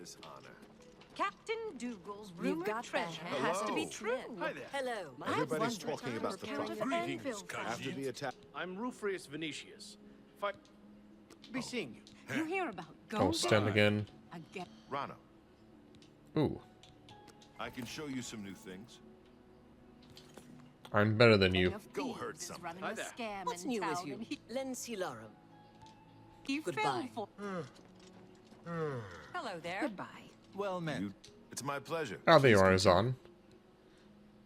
His Honor. Captain Dougal's rumored treasure has to be true. Hi there. Hello. Everybody's talking about the prophet. Greetings, After the attack. I'm Rufrius Venetius. Be seeing you. You hear about Oh, Goblins? stand again. Again. Rano, Ooh, I can show you some new things. I'm better than you. Go herd some. Hi there. Scam What's in new with town, you? and Lency Larum. he Goodbye. fell for. Hello there. Goodbye. Well met. It's my pleasure. Oh, there you Please are, continue.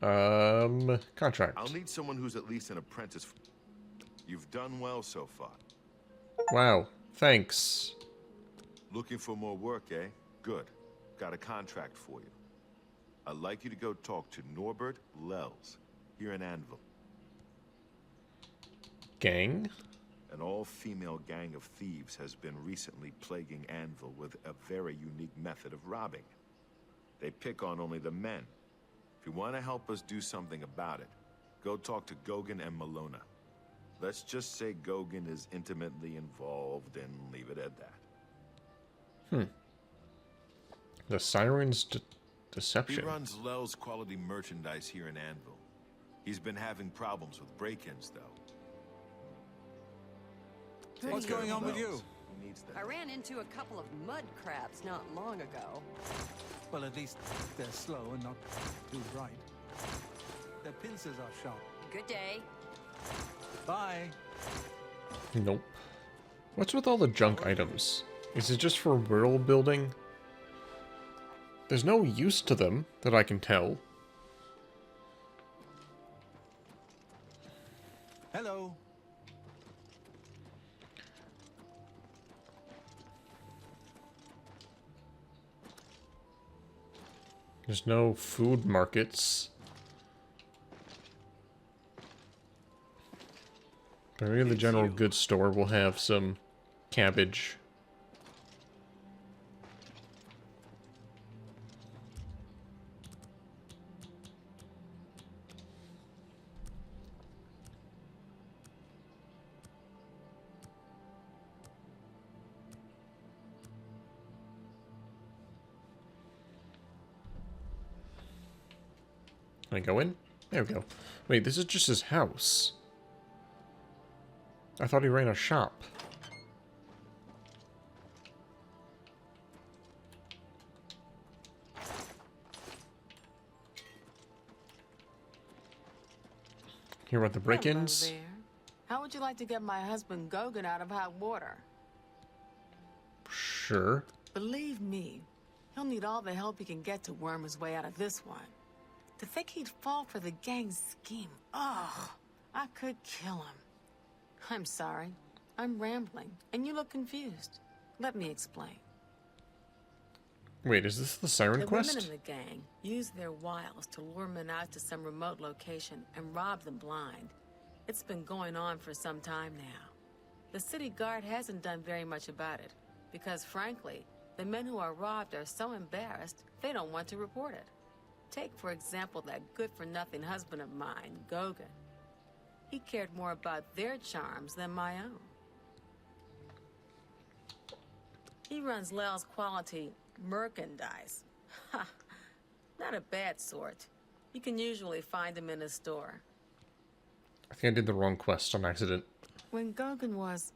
Azan. Contract. I'll need someone who's at least an apprentice. You've done well so far. Wow, thanks. Looking for more work, eh? Good. Got a contract for you. I'd like you to go talk to Norbert Lels, here in Anvil. Gang? An all-female gang of thieves has been recently plaguing Anvil with a very unique method of robbing. They pick on only the men. If you want to help us do something about it, go talk to Gogan and Malona. Let's just say Gogan is intimately involved and leave it at that. The Siren's He deception. runs Lel's quality merchandise here in Anvil. He's been having problems with break-ins, though. What's Take care going of on with Lels. you? He needs that. I ran into a couple of mud crabs not long ago. Well, at least they're slow and not too bright. Their pincers are sharp. Good day. Bye. Nope. What's with all the junk items? Is it just for world building? There's no use to them that I can tell. Hello. There's no food markets. Maybe the general goods store will have some cabbage. Can I go in? There we go. Wait, this is just his house. I thought he ran a shop. Hear about the break-ins? Hello there. How would you like to get my husband Gogan out of hot water? Sure. Believe me, he'll need all the help he can get to worm his way out of this one. To think he'd fall for the gang's scheme. Oh, I could kill him. I'm sorry. I'm rambling, and you look confused. Let me explain. Wait, is this the Siren The Quest? women in the gang use their wiles to lure men out to some remote location and rob them blind. It's been going on for some time now. The city guard hasn't done very much about it, because frankly, the men who are robbed are so embarrassed, they don't want to report it. Take, for example, that good-for-nothing husband of mine, Gogan. He cared more about their charms than my own. He runs Lel's quality merchandise. Ha! Not a bad sort. You can usually find him in a store. I think I did the wrong quest on accident. When Gogan was,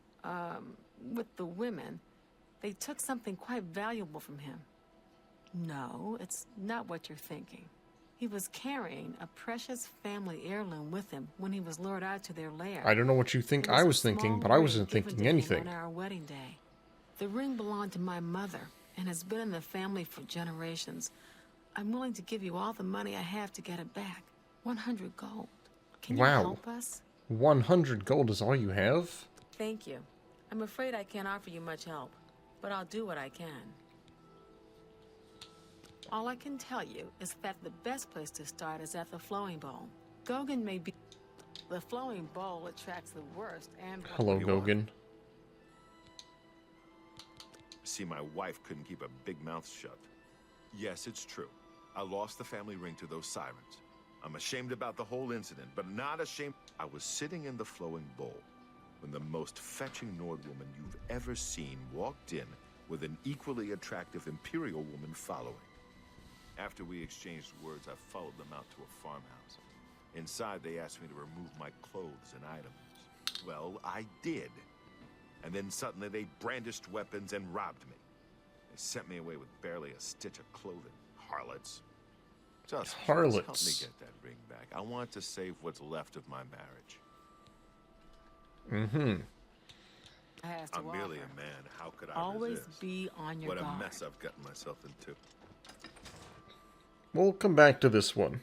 with the women, they took something quite valuable from him. No, it's not what you're thinking. He was carrying a precious family heirloom with him when he was lured out to their lair. I don't know what you think It I a was thinking, small but I ring wasn't given thinking to him anything. on our wedding day. The ring belonged to my mother and has been in the family for generations. I'm willing to give you all the money I have to get it back. 100 gold. Can you Wow. help us? 100 gold is all you have? Thank you. I'm afraid I can't offer you much help, but I'll do what I can. All I can tell you is that the best place to start is at the Flowing Bowl. Gogan may be... The Flowing Bowl attracts the worst and... Hello, You want? Gogan. See, my wife couldn't keep a big mouth shut. Yes, it's true. I lost the family ring to those sirens. I'm ashamed about the whole incident, but not ashamed. I was sitting in the flowing bowl when the most fetching Nord woman you've ever seen walked in with an equally attractive Imperial woman following. After we exchanged words, I followed them out to a farmhouse. Inside, they asked me to remove my clothes and items. Well, I did. And then suddenly they brandished weapons and robbed me. They sent me away with barely a stitch of clothing. Harlots. Just help me get that ring back. I want to save what's left of my marriage. Mm-hmm. I'm merely a man. How could I always resist? be on your What guard. a mess I've gotten myself into. We'll come back to this one.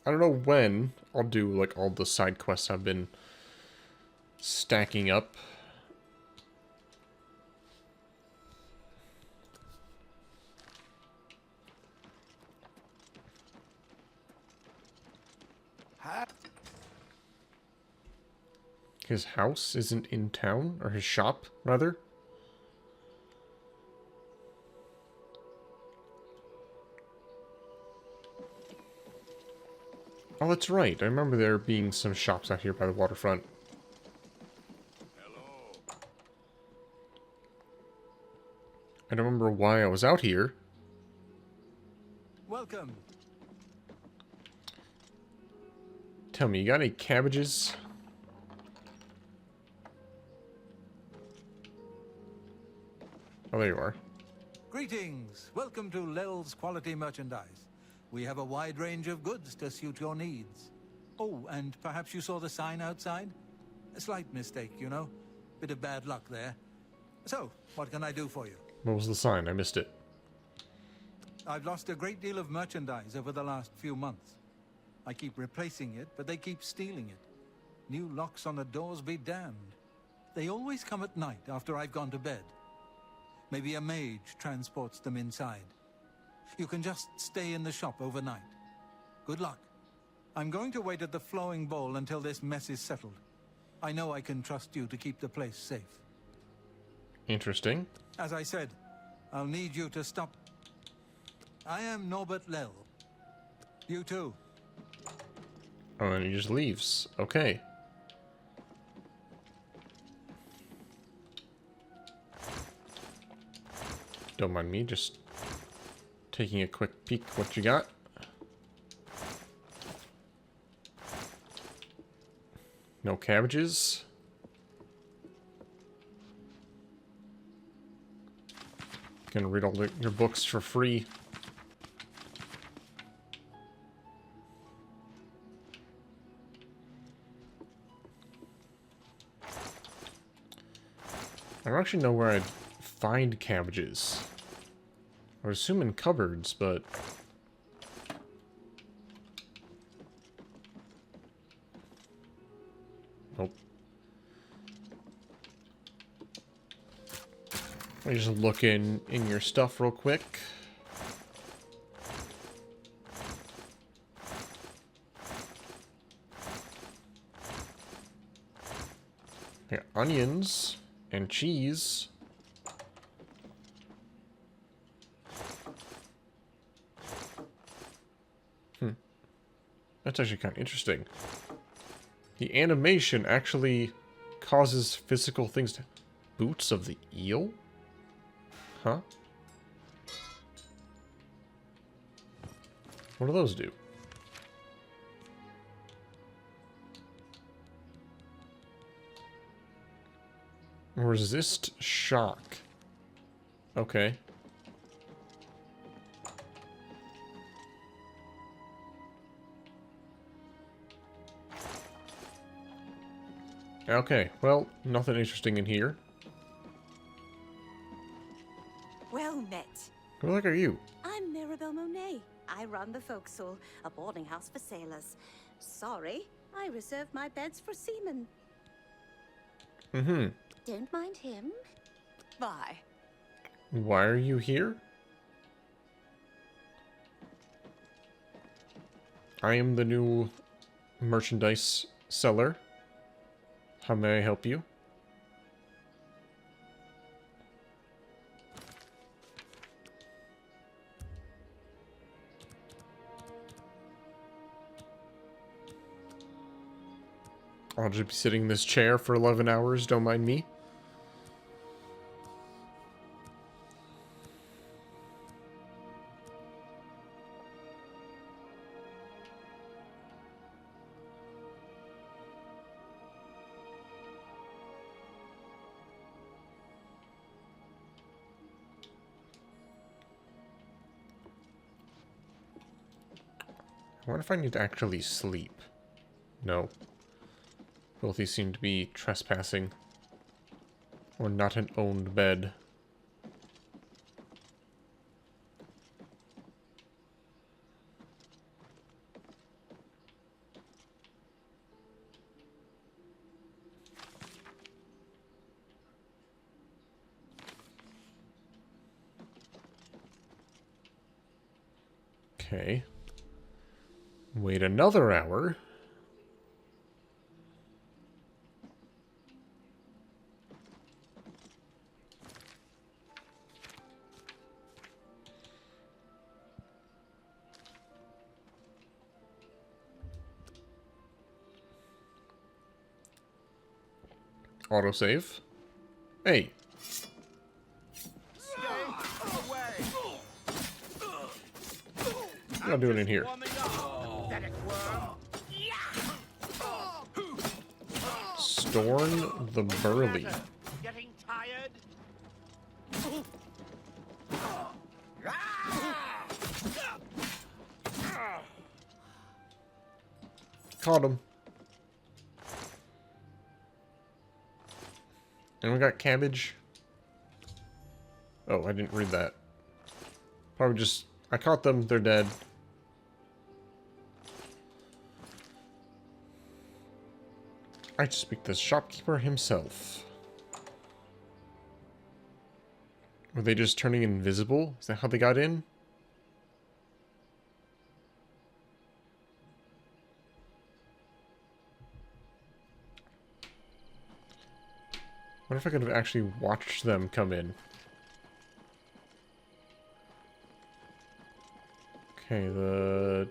I don't know when I'll do, like, all the side quests I've been stacking up. His house isn't in town? Or his shop, rather? Oh, that's right. I remember there being some shops out here by the waterfront. Hello. I don't remember why I was out here. Welcome. Tell me, you got any cabbages? Oh, there you are. Greetings. Welcome to Lel's Quality Merchandise. We have a wide range of goods to suit your needs. Oh, and perhaps you saw the sign outside? A slight mistake, you know. Bit of bad luck there. So, what can I do for you? What was the sign? I missed it. I've lost a great deal of merchandise over the last few months. I keep replacing it, but they keep stealing it. New locks on the doors be damned. They always come at night after I've gone to bed. Maybe a mage transports them inside. You can just stay in the shop overnight. Good luck. I'm going to wait at the flowing bowl until this mess is settled. I know I can trust you to keep the place safe. Interesting. As I said, I'll need you to stop. I am Norbert Lel. You too. Oh, and he just leaves. Okay. Don't mind me, just taking a quick peek what you got. No cabbages. Gonna read all your books for free. I don't actually know where I'd find cabbages. I would assume in cupboards, but... Nope. Let me just look in your stuff real quick. Yeah, onions and cheese. That's actually kind of interesting. The animation actually causes physical things to... Boots of the eel? Huh? What do those do? Resist shock. Okay. Okay, well, nothing interesting in here. Well met. Who the heck are you? I'm Mirabelle Monet. I run the Forecastle, a boarding house for sailors. Sorry, I reserved my beds for seamen. Mm-hmm. Don't mind him. Bye. Why are you here? I am the new merchandise seller. How may I help you? I'll just be sitting in this chair for 11 hours, don't mind me. I wonder if I need to actually sleep. No. Both these seem to be trespassing. Or not an owned bed. Okay. Wait another hour. Autosave. Hey. What am I doing in here? Storm the Burly. Getting tired? Caught him. And we got cabbage. Oh, I didn't read that. Probably just... I caught them, they're dead. I just speak to the shopkeeper himself. Were they just turning invisible? Is that how they got in? What if I could have actually watched them come in? Okay, the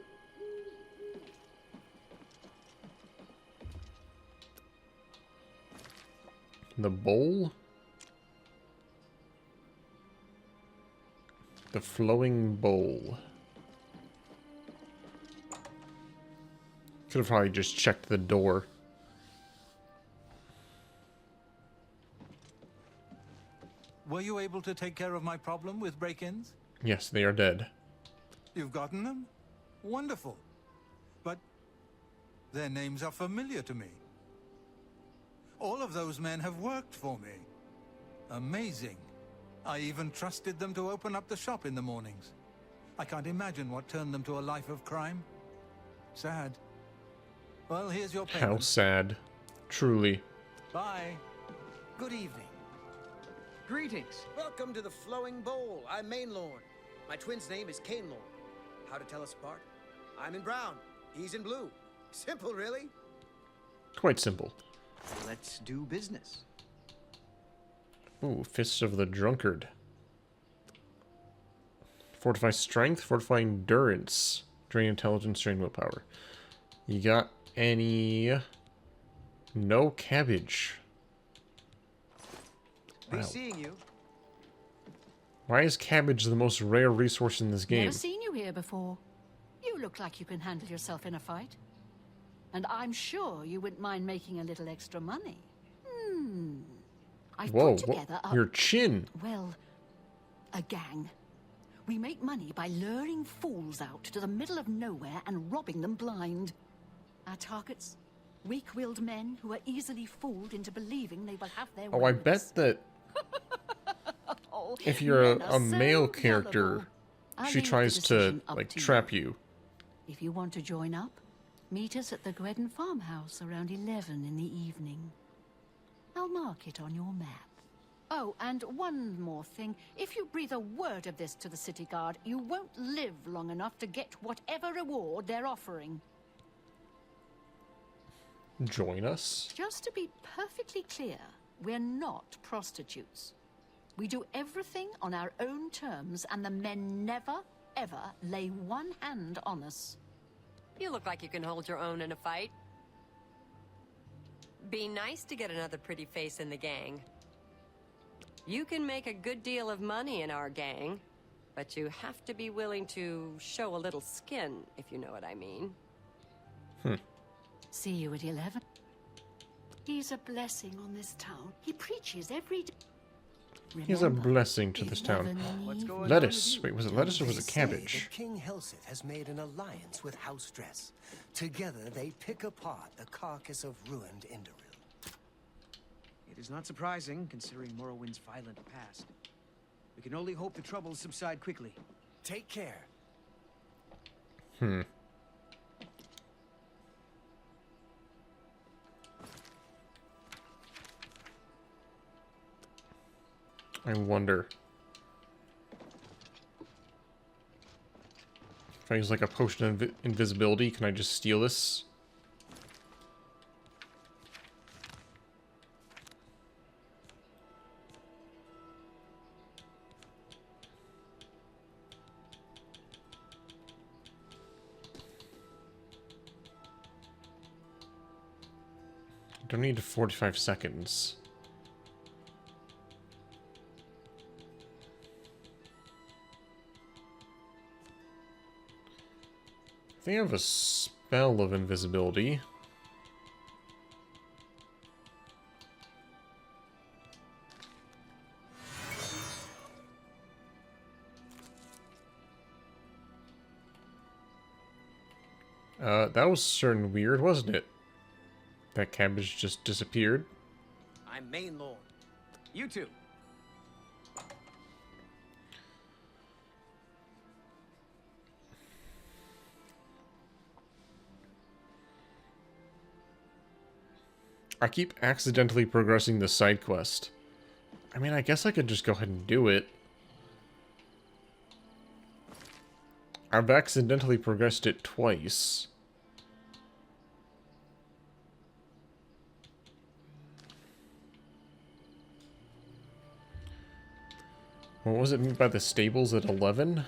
bowl? The flowing bowl. Could have probably just checked the door. Were you able to take care of my problem with break-ins? Yes, they are dead. You've gotten them? Wonderful. But their names are familiar to me. All of those men have worked for me. Amazing. I even trusted them to open up the shop in the mornings. I can't imagine what turned them to a life of crime. Sad. Well, here's your payment. How sad. Truly. Bye. Good evening. Greetings. Welcome to the Flowing Bowl. I'm Mainlorn. My twin's name is Cainlorn. How to tell us apart? I'm in brown. He's in blue. Simple, really. Quite simple. Let's do business. Ooh, Fist of the Drunkard. Fortify strength, fortify endurance. Drain intelligence, drain willpower. You got any... No cabbage. Be Wow. seeing you. Why is cabbage the most rare resource in this game? Never seen you here before. You look like you can handle yourself in a fight. And I'm sure you wouldn't mind making a little extra money. I've Whoa, put together your chin. well, a gang. We make money by luring fools out to the middle of nowhere and robbing them blind. Our targets? Weak-willed men who are easily fooled into believing they will have their way Oh, I with bet us. that Oh, if you're men a are so male character, gullible. I'll she leave the tries to, decision up like, to trap you. If you want to join up, meet us at the Gredden farmhouse around 11 in the evening. I'll mark it on your map. Oh, and one more thing. If you breathe a word of this to the city guard, you won't live long enough to get whatever reward they're offering. Join us? Just to be perfectly clear, we're not prostitutes. We do everything on our own terms, and the men never, ever lay one hand on us. You look like you can hold your own in a fight. Be nice to get another pretty face in the gang. You can make a good deal of money in our gang, but you have to be willing to show a little skin, if you know what I mean. See you at 11. He's a blessing on this town. He preaches every day. He's a blessing to this town. Lettuce. Wait, was it lettuce or was it They cabbage? say that King Helseth has made an alliance with House Dress. Together, they pick apart the carcass of ruined Indoril. It is not surprising, considering Morrowind's violent past. We can only hope the troubles subside quickly. Take care. I wonder. If I use like a potion of invisibility, can I just steal this? I don't need 45 seconds. I think I have a spell of invisibility. That was certain weird, wasn't it? That cabbage just disappeared. I'm Main Lord. You two. I keep accidentally progressing the side quest. I mean, I guess I could just go ahead and do it. I've accidentally progressed it twice. What was it meant by the stables at 11?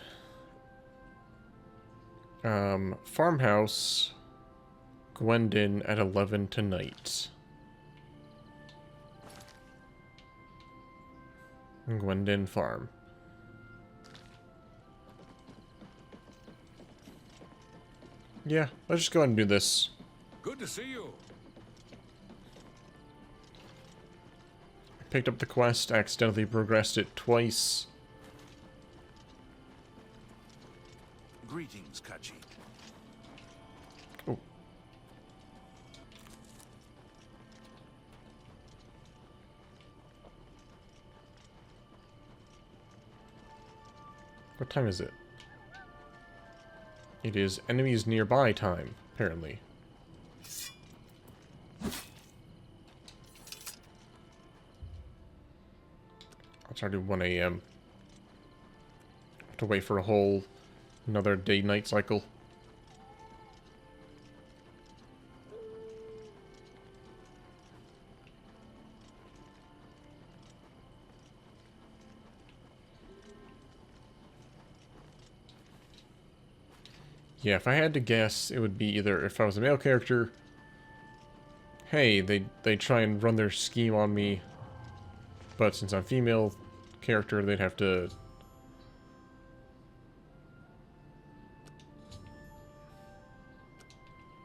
Farmhouse, Gwendon at 11 tonight. Gwendon Farm. Yeah, let's just go ahead and do this. Good to see you. Picked up the quest, accidentally progressed it twice. Greetings, Kachi. Oh. What time is it? It is enemies nearby time, apparently. It's already 1 a.m. Have to wait for a whole another day-night cycle. Yeah, if I had to guess, it would be either if I was a male character, hey, they try and run their scheme on me, but since I'm female character, they'd have to...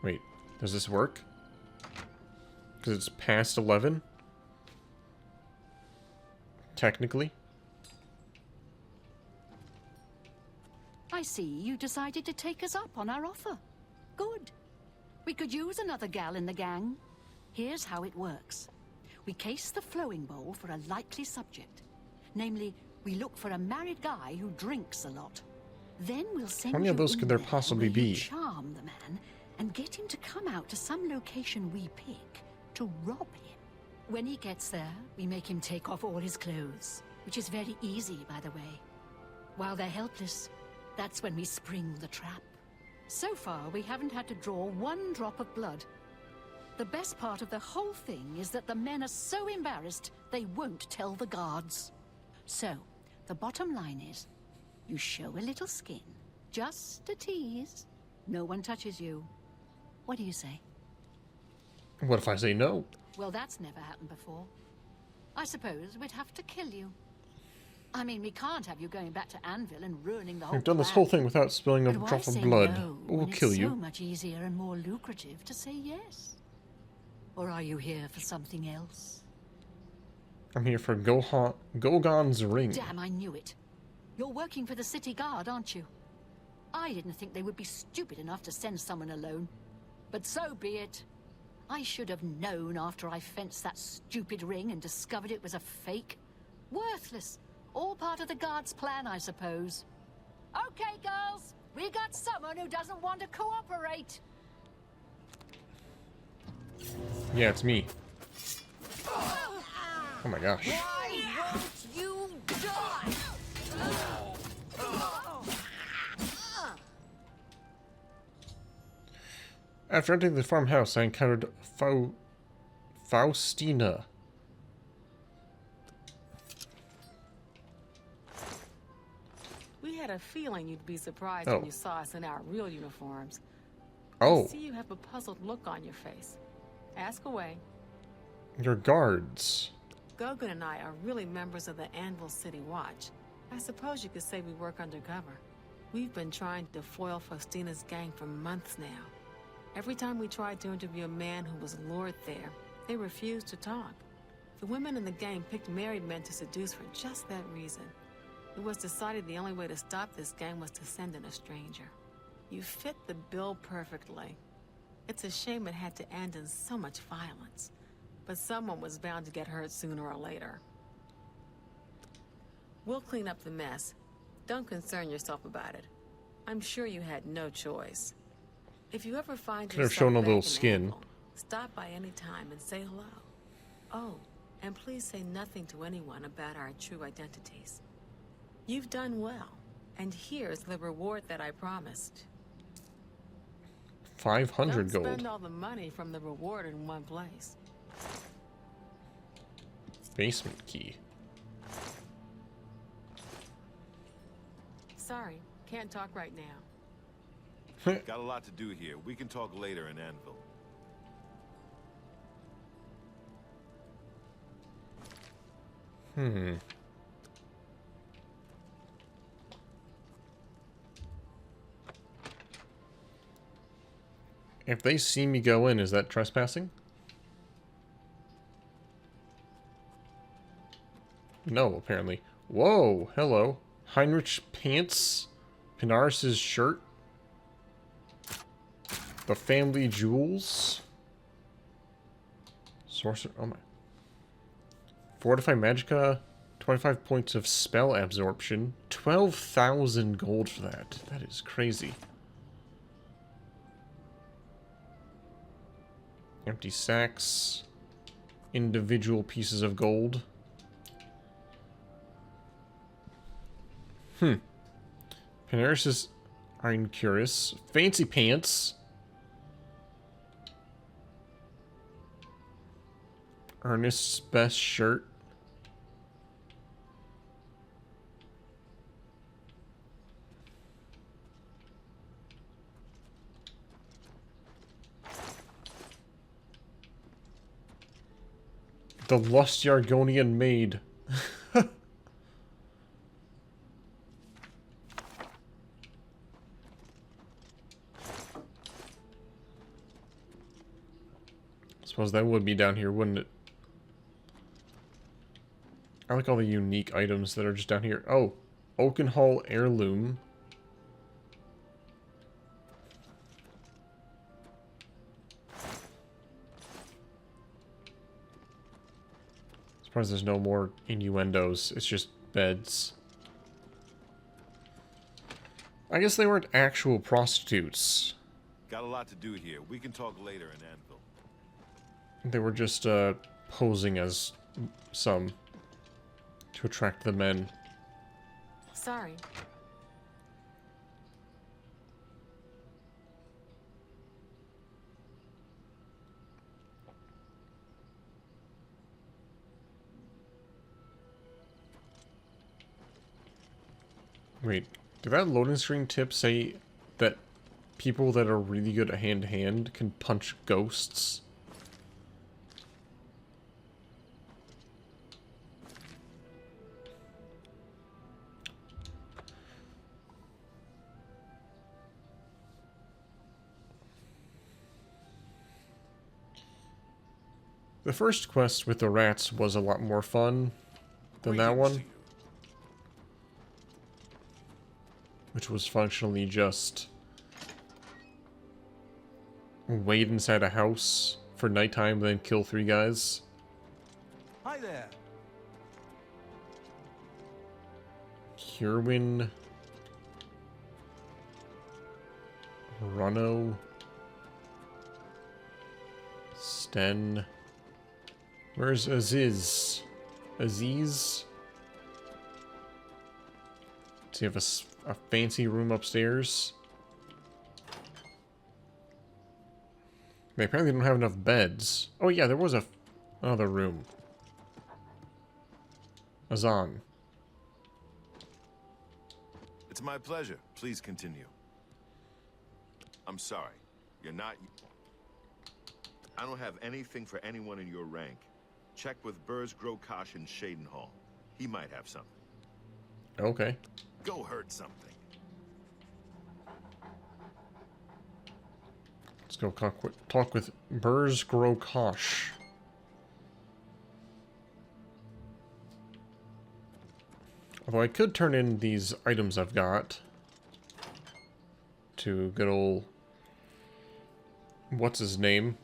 Wait, does this work? Because it's past 11? Technically? I see you decided to take us up on our offer. Good. We could use another gal in the gang. Here's how it works. We case the flowing bowl for a likely subject. Namely, we look for a married guy who drinks a lot. Then we'll send How many of those could there possibly be? Charm the man and get him to come out to some location we pick to rob him. When he gets there, we make him take off all his clothes, which is very easy, by the way. While they're helpless, that's when we spring the trap. So far, we haven't had to draw one drop of blood. The best part of the whole thing is that the men are so embarrassed they won't tell the guards. So, the bottom line is, you show a little skin, just a tease. No one touches you. What do you say? What if I say no? Well, that's never happened before. I suppose we'd have to kill you. I mean, we can't have you going back to Anvil and ruining the whole I've done this plan. whole thing without spilling a But why drop of say blood. no We'll when kill it's you. so much easier and more lucrative to say yes. Or are you here for something else? I'm here for Gogon's ring. Damn, I knew it. You're working for the city guard, aren't you? I didn't think they would be stupid enough to send someone alone. But so be it. I should have known after I fenced that stupid ring and discovered it was a fake. Worthless. All part of the guard's plan, I suppose. Okay, girls. We got someone who doesn't want to cooperate. Yeah, it's me. Oh my gosh. Why won't you die? After entering the farmhouse, I encountered Faustina. We had a feeling you'd be surprised Oh. when you saw us in our real uniforms. Oh, I see you have a puzzled look on your face. Ask away. your guards. Gogan and I are really members of the Anvil City Watch. I suppose you could say we work undercover. We've been trying to foil Faustina's gang for months now. Every time we tried to interview a man who was lured there, they refused to talk. The women in the gang picked married men to seduce for just that reason. It was decided the only way to stop this gang was to send in a stranger. You fit the bill perfectly. It's a shame it had to end in so much violence. But someone was bound to get hurt sooner or later. We'll clean up the mess. Don't concern yourself about it. I'm sure you had no choice. If you ever find Could have yourself shown a back little in skin. Anvil, stop by any time and say hello. Oh, and please say nothing to anyone about our true identities. You've done well, and here's the reward that I promised. 500 Don't gold. spend all the money from the reward in one place. Basement key. Sorry, can't talk right now. Got a lot to do here. We can talk later in Anvil. If they see me go in, is that trespassing? No, apparently. Whoa, hello. Heinrich pants. Pinaris's shirt. The family jewels. Sorcerer, oh my. Fortify Magicka. 25 points of spell absorption. 12,000 gold for that. That is crazy. Empty sacks. Individual pieces of gold. Panaris's Iron Curious. Fancy pants. Ernest's best shirt. The Lust Yargonian Maid. Suppose that would be down here, wouldn't it? I like all the unique items that are just down here. Oh, Oakenhall Heirloom. Surprised there's no more innuendos. It's just beds. I guess they weren't actual prostitutes. Got a lot to do here. We can talk later in Anvil. They were just posing as some to attract the men. Sorry. Wait, did that loading screen tip say that people that are really good at hand-to-hand can punch ghosts? The first quest with the rats was a lot more fun than that one, which was functionally just wait inside a house for nighttime, then kill 3 guys. Hi there. Kirwin, Runo, Sten. Where's Aziz? Aziz? Does he have a fancy room upstairs? They apparently don't have enough beds. Oh yeah, there was another room. Azan. It's my pleasure. Please continue. I'm sorry. You're not... I don't have anything for anyone in your rank. Check with Burrs, Grokosh, and Shadenhall. He might have something. Okay. Go hurt something. Let's go talk with Burrs, Grokosh. Although I could turn in these items I've got to good old... what's his name?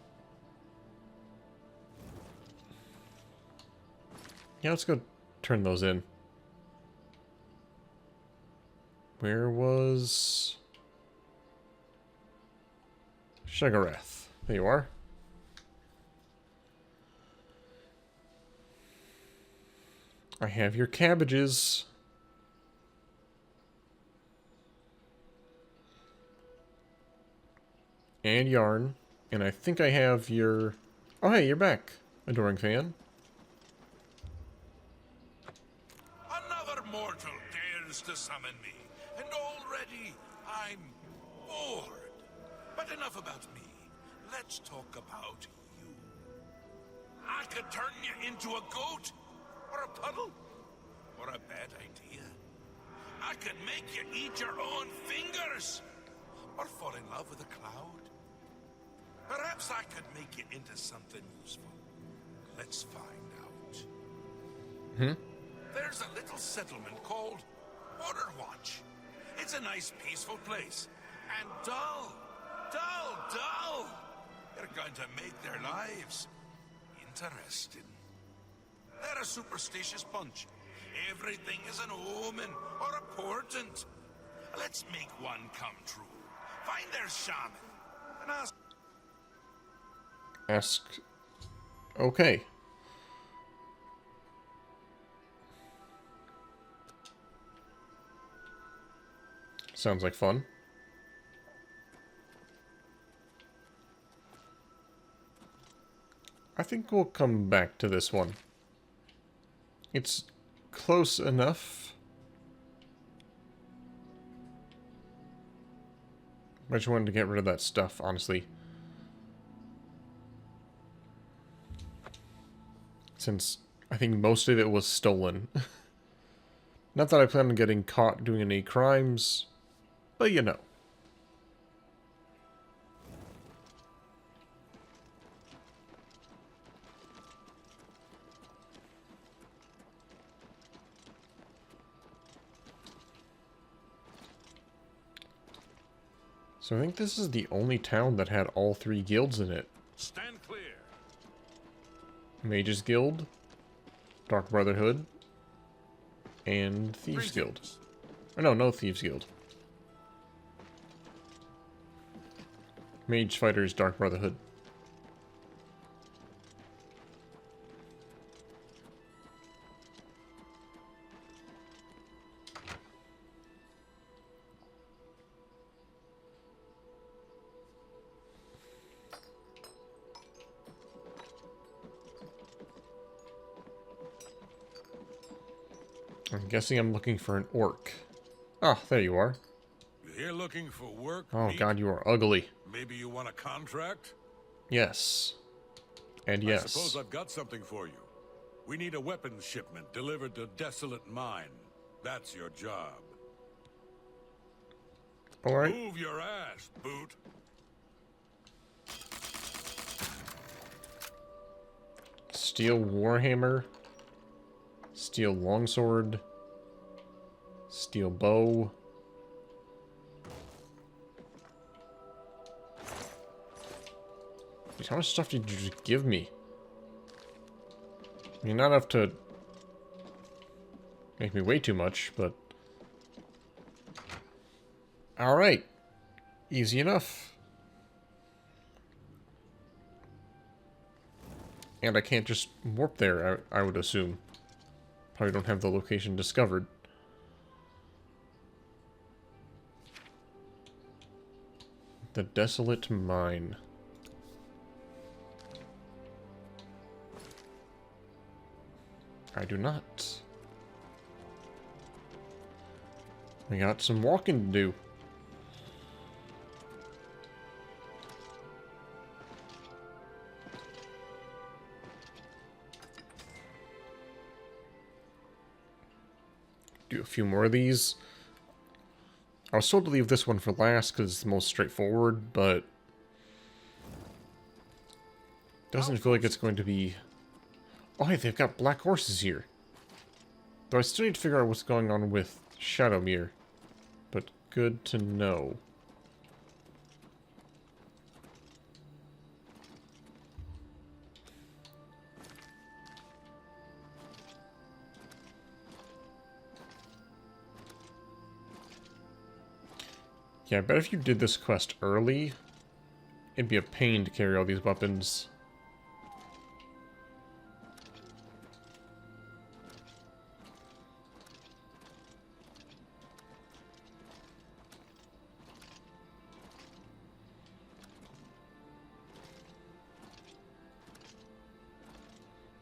Yeah, let's go turn those in. Where was... Shagarath? There you are. I have your cabbages. And yarn. And I think I have your... Oh, hey, you're back, adoring fan. Another mortal dares to summon me, and already I'm bored. But enough about me. Let's talk about you. I could turn you into a goat, or a puddle, or a bad idea. I could make you eat your own fingers, or fall in love with a cloud. Perhaps I could make you into something useful. Let's find out. There's a little settlement called Waterwatch. It's a nice, peaceful place. And dull. They're going to make their lives interesting. They're a superstitious bunch. Everything is an omen or a portent. Let's make one come true. Find their shaman and Ask... Okay. Sounds like fun. I think we'll come back to this one. It's close enough. I just wanted to get rid of that stuff, honestly. Since I think most of it was stolen. Not that I plan on getting caught doing any crimes, but you know. So I think this is the only town that had all 3 guilds in it. stand clear. Mages Guild, Dark Brotherhood, and Thieves Guild. Or no Thieves Guild. Mage Fighters, Dark Brotherhood. I'm guessing I'm looking for an orc. Ah, there you are. You here looking for work? Oh Meat? god, you are ugly. Maybe you want a contract? Yes. And yes. I suppose I've got something for you. We need a weapons shipment delivered to Desolate Mine. That's your job. Alright. Move your ass, boot. Steel warhammer. Steel longsword. Steel bow. Jeez, how much stuff did you just give me? I mean, not enough to make me way too much, but... Alright. Easy enough. And I can't just warp there, I would assume. Probably don't have the location discovered. The Desolate Mine. I do not. We got some walking to do. Do a few more of these. I was told to leave this one for last because it's the most straightforward, but doesn't feel like it's going to be... Oh, hey, they've got black horses here. Though I still need to figure out what's going on with Shadowmere. But good to know. Yeah, I bet if you did this quest early, it'd be a pain to carry all these weapons.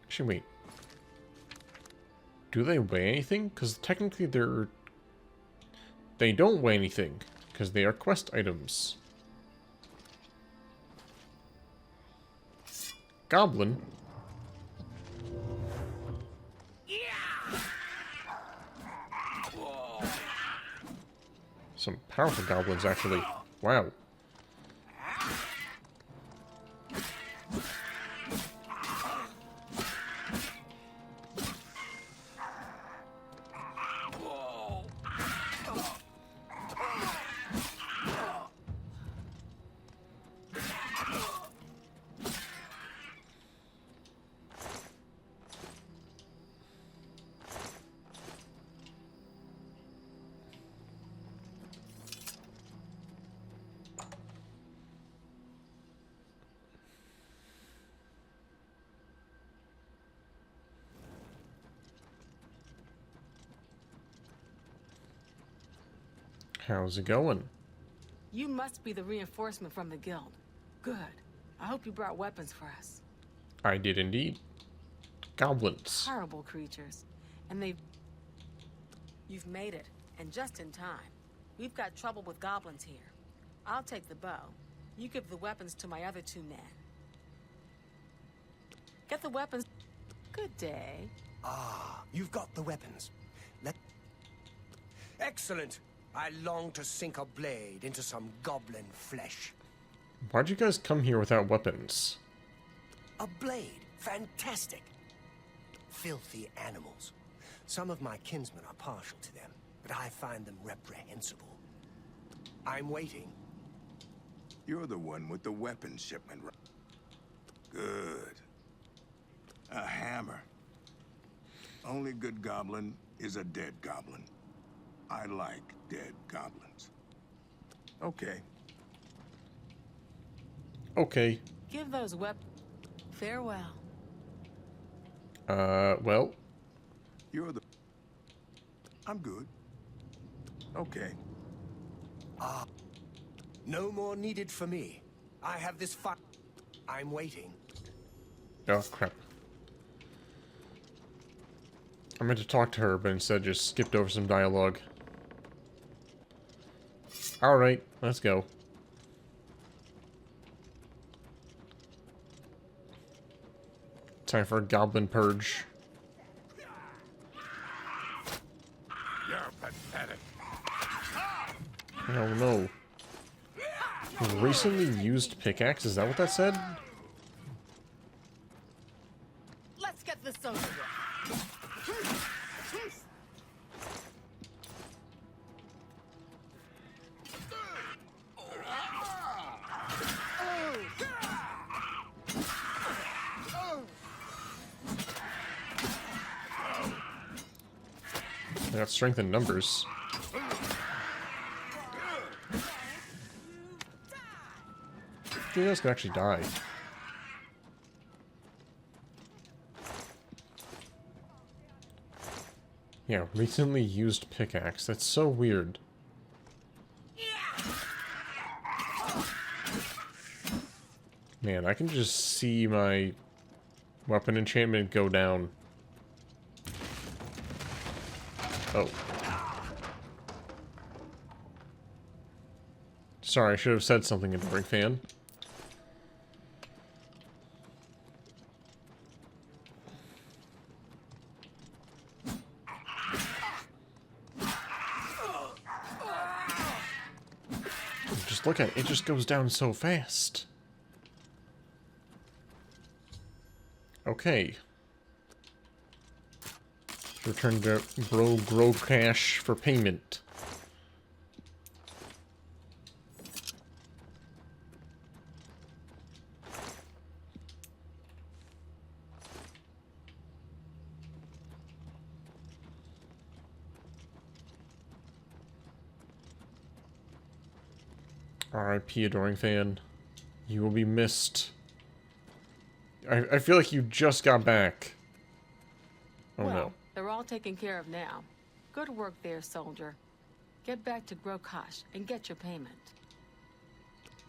Actually, wait. Do they weigh anything? Because technically they don't weigh anything. Because they are quest items. Goblin? Some powerful goblins, actually. Wow. How's it going? You must be the reinforcement from the guild. Good. I hope you brought weapons for us. I did indeed. Goblins. Horrible creatures. And You've made it, and just in time. We've got trouble with goblins here. I'll take the bow. You give the weapons to my other two men. Get the weapons... Good day. Ah, you've got the weapons. Excellent! I long to sink a blade into some goblin flesh. Why'd you guys come here without weapons? A blade? Fantastic! Filthy animals. Some of my kinsmen are partial to them, but I find them reprehensible. I'm waiting. You're the one with the weapons shipment. Good. A hammer. Only good goblin is a dead goblin. I like dead goblins. Okay. Okay. Give those weapons... Farewell. Well... You're the... I'm good. Okay. No more needed for me. I have this fight. I'm waiting. Oh, crap. I meant to talk to her, but instead just skipped over some dialogue. Alright, let's go. Time for a goblin purge. You're pathetic. Hell no. Recently used pickaxe, is that what that said? get this over with. I got strength in numbers. You guys can actually die. Yeah, recently used pickaxe. That's so weird. Man, I can just see my weapon enchantment go down. Oh. Sorry, I should have said something, Adoring Fan. Just look at it, it just goes down so fast. Okay. Return to grow cash for payment. R.I.P. Adoring Fan. You will be missed. I feel like you just got back. Oh well, no. They're all taken care of now. Good work there, soldier. Get back to Grokash and get your payment.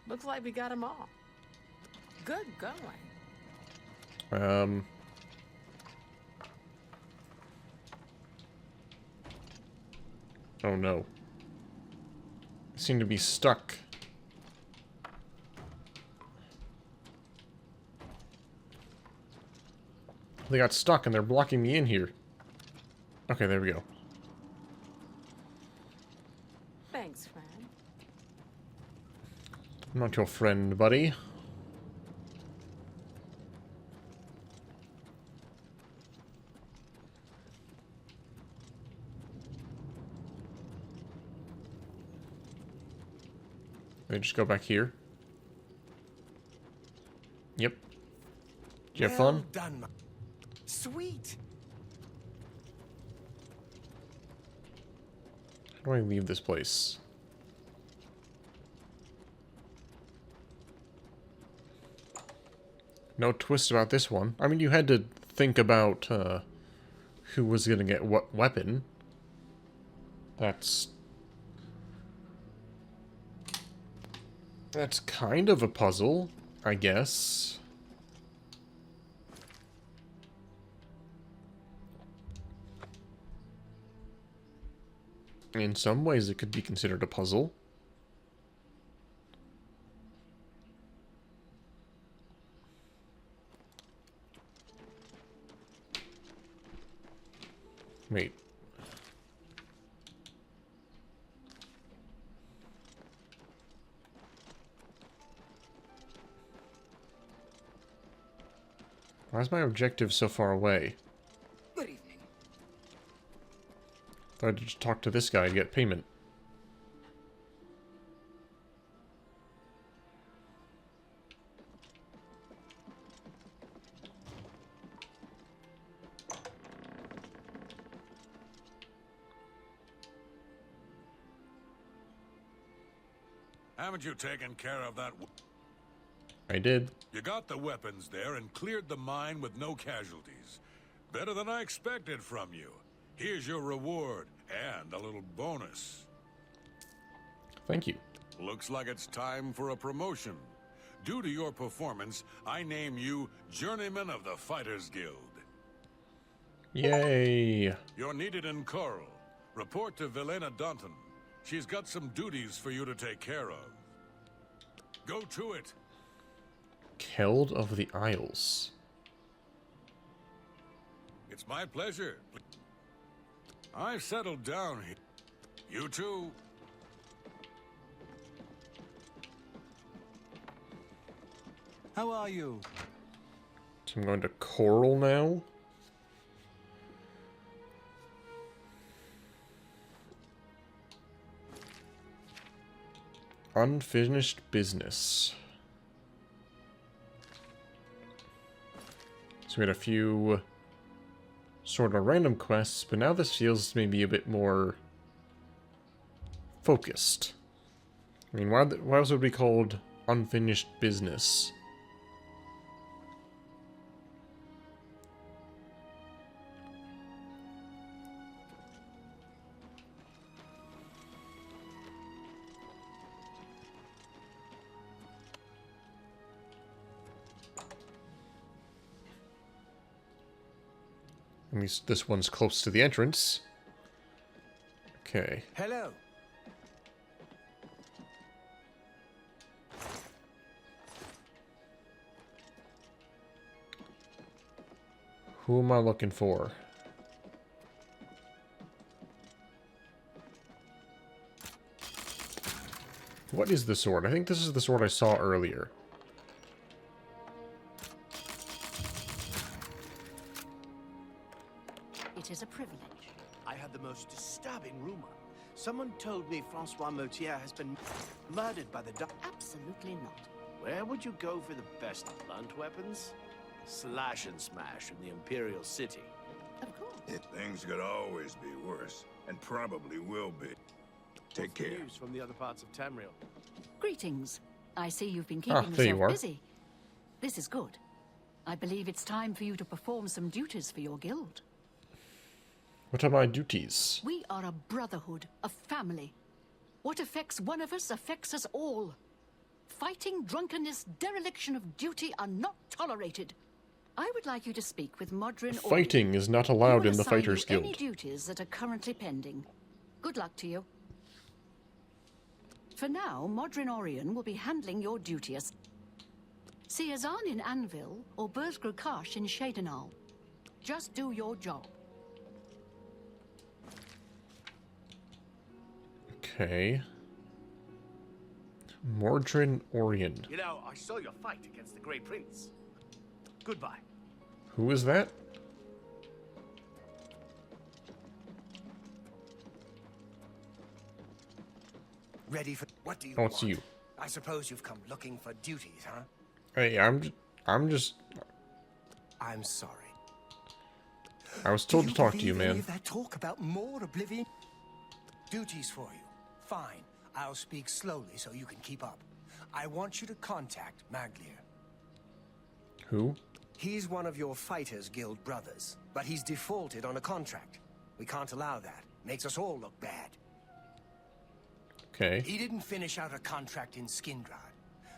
Looks like we got them all. Good going. Oh no. I seem to be stuck. They got stuck and they're blocking me in here. Okay, there we go. Thanks, friend. I'm not your friend, buddy. They just go back here. Yep. Did you have fun? Well done, sweet. How do I leave this place? No twist about this one. I mean, you had to think about who was gonna get what weapon. That's kind of a puzzle, I guess. In some ways, it could be considered a puzzle. Wait. Why is my objective so far away? Good evening. Thought I'd just talk to this guy to get payment. Haven't you taken care of that? I did. You got the weapons there and cleared the mine with no casualties. Better than I expected from you. Here's your reward and a little bonus. Thank you. Looks like it's time for a promotion. Due to your performance, I name you Journeyman of the Fighters Guild. Yay. You're needed in Coral. Report to Velena Dunton. She's got some duties for you to take care of. Go to it. Keld of the Isles. It's my pleasure. I've settled down here. You too. How are you? So I'm going to Coral now? Unfinished business. So we had a few sort of random quests, but now this feels maybe a bit more focused. I mean, why else would it be called unfinished business? At least this one's close to the entrance. Okay. Hello. Who am I looking for? What is the sword? I think this is the sword I saw earlier. It is a privilege. I had the most disturbing rumor. Someone told me Francois Motier has been murdered by the Absolutely not. Where would you go for the best blunt weapons? Slash and smash in the Imperial City. Of course. Things could always be worse, and probably will be. Take What's the care. news from the other parts of Tamriel? Greetings. I see you've been keeping there you yourself are. busy. This is good. I believe it's time for you to perform some duties for your guild. What are my duties? We are a brotherhood, a family. What affects one of us affects us all. Fighting, drunkenness, dereliction of duty are not tolerated. I would like you to speak with Modrin Orion. Fighting is not allowed He in will the assign Fighters you any Guild. duties that are currently pending. Good luck to you. For now, Modrin Orion will be handling your duty as Siazan in Anvil or Berthgrokash in Shadenal. Just do your job. Okay. Mordrin Orion. You know, I saw your fight against the Grey Prince. Goodbye. Who is that? Ready for... What do you Oh, want? it's you. I suppose you've come looking for duties, huh? Hey, I'm just... I'm sorry. I was told Do to talk to believe you, any man. of that talk about more Oblivion? Duties for you. Fine. I'll speak slowly so you can keep up. I want you to contact Maglier. Who? He's one of your Fighters Guild brothers, but he's defaulted on a contract. We can't allow that. Makes us all look bad. Okay. He didn't finish out a contract in Skindrad.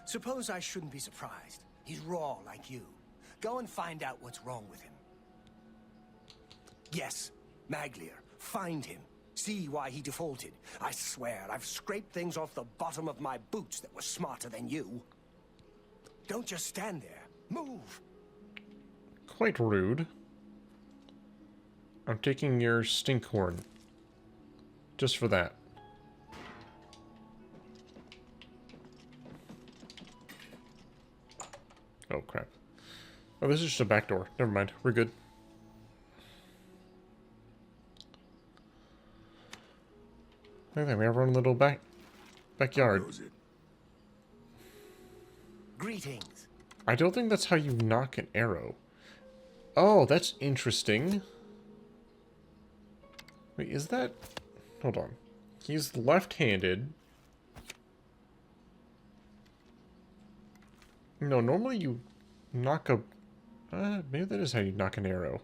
Suppose I shouldn't be surprised. He's raw like you. Go and find out what's wrong with him. Yes, Maglier. Find him. See why he defaulted. I swear, I've scraped things off the bottom of my boots that were smarter than you. Don't just stand there. Move! Quite rude. I'm taking your stinkhorn. Just for that. Oh, crap. Oh, this is just a back door. Never mind. We're good. Look at that. We have our own little backyard. Greetings. I don't think that's how you knock an arrow. Oh, that's interesting. Wait, is that... Hold on. He's left-handed. No, normally you knock a... maybe that is how you knock an arrow.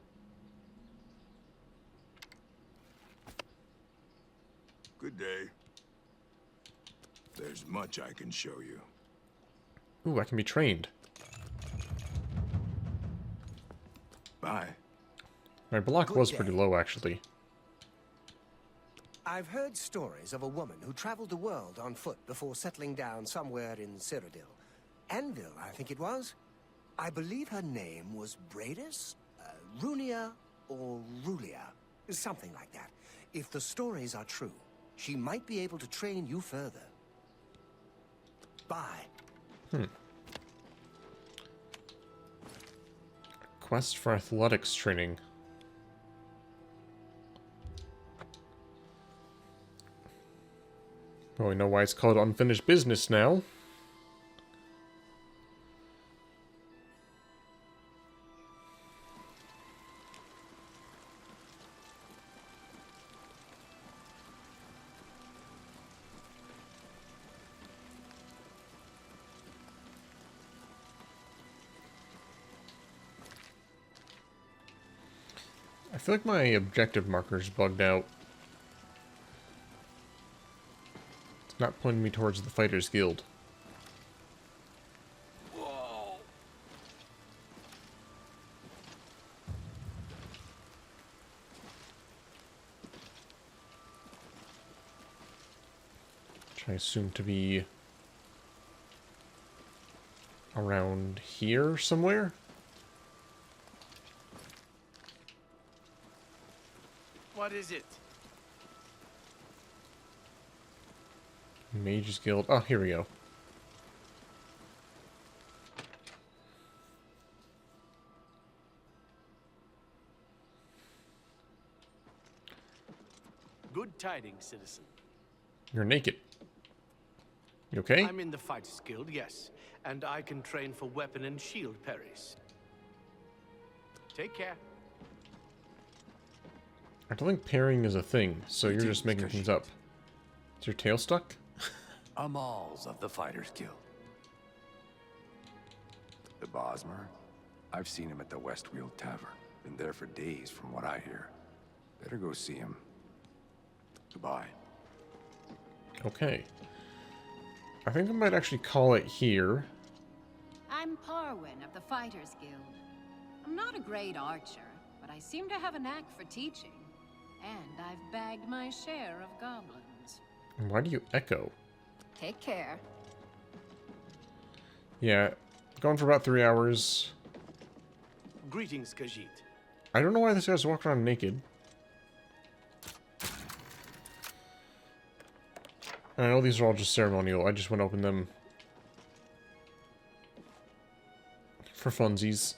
Good day. There's much I can show you. Ooh, I can be trained. Bye. My block Good was day. pretty low, actually. I've heard stories of a woman who traveled the world on foot before settling down somewhere in Cyrodiil. Anvil, I think it was. I believe her name was Bradis, Runia, or Rulia. Something like that. If the stories are true, she might be able to train you further. Bye. Quest for athletics training. Well, we know why it's called unfinished business now. I feel like my objective marker's bugged out. It's not pointing me towards the Fighters Guild. Whoa. Which I assume to be around here somewhere? What is it? Mages Guild. Oh, here we go. Good tidings, citizen. You're naked. You okay? I'm in the Fighters Guild, yes. And I can train for weapon and shield parries. Take care. I don't think pairing is a thing, so you're just making things up. Is your tail stuck? Amals of the Fighters Guild. The Bosmer? I've seen him at the Westweald Tavern. Been there for days, from what I hear. Better go see him. Goodbye. Okay. I think I might actually call it here. I'm Parwin of the Fighters Guild. I'm not a great archer, but I seem to have a knack for teaching. And I've bagged my share of goblins. Why do you echo? Take care. Yeah, going for about 3 hours. Greetings, Khajiit. I don't know why this guy's walking around naked. I know these are all just ceremonial. I just want to open them for funsies.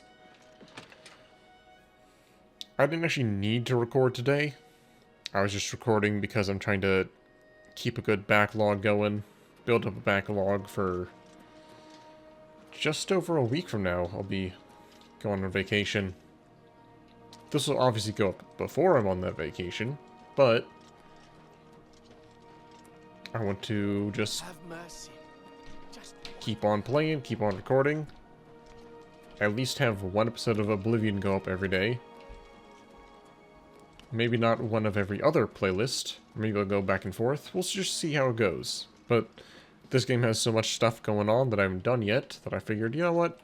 I didn't actually need to record today. I was just recording because I'm trying to keep a good backlog going. Build up a backlog for just over a week from now. I'll be going on vacation. This will obviously go up before I'm on that vacation, but I want to just Have mercy. keep on playing, keep on recording. At least have one episode of Oblivion go up every day. Maybe not one of every other playlist. Maybe I'll go back and forth. We'll just see how it goes. But this game has so much stuff going on that I haven't done yet that I figured, you know what?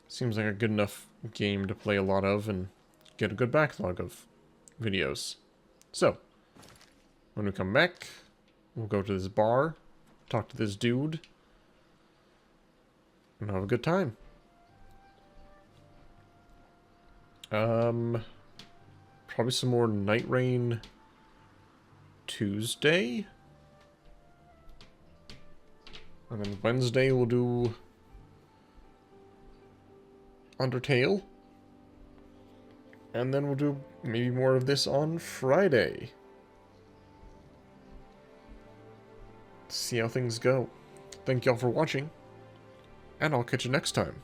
Seems like a good enough game to play a lot of and get a good backlog of videos. So, when we come back, we'll go to this bar, talk to this dude, and have a good time. Probably some more Night Rain Tuesday. And then Wednesday we'll do Undertale. And then we'll do maybe more of this on Friday. See how things go. Thank y'all for watching, and I'll catch you next time.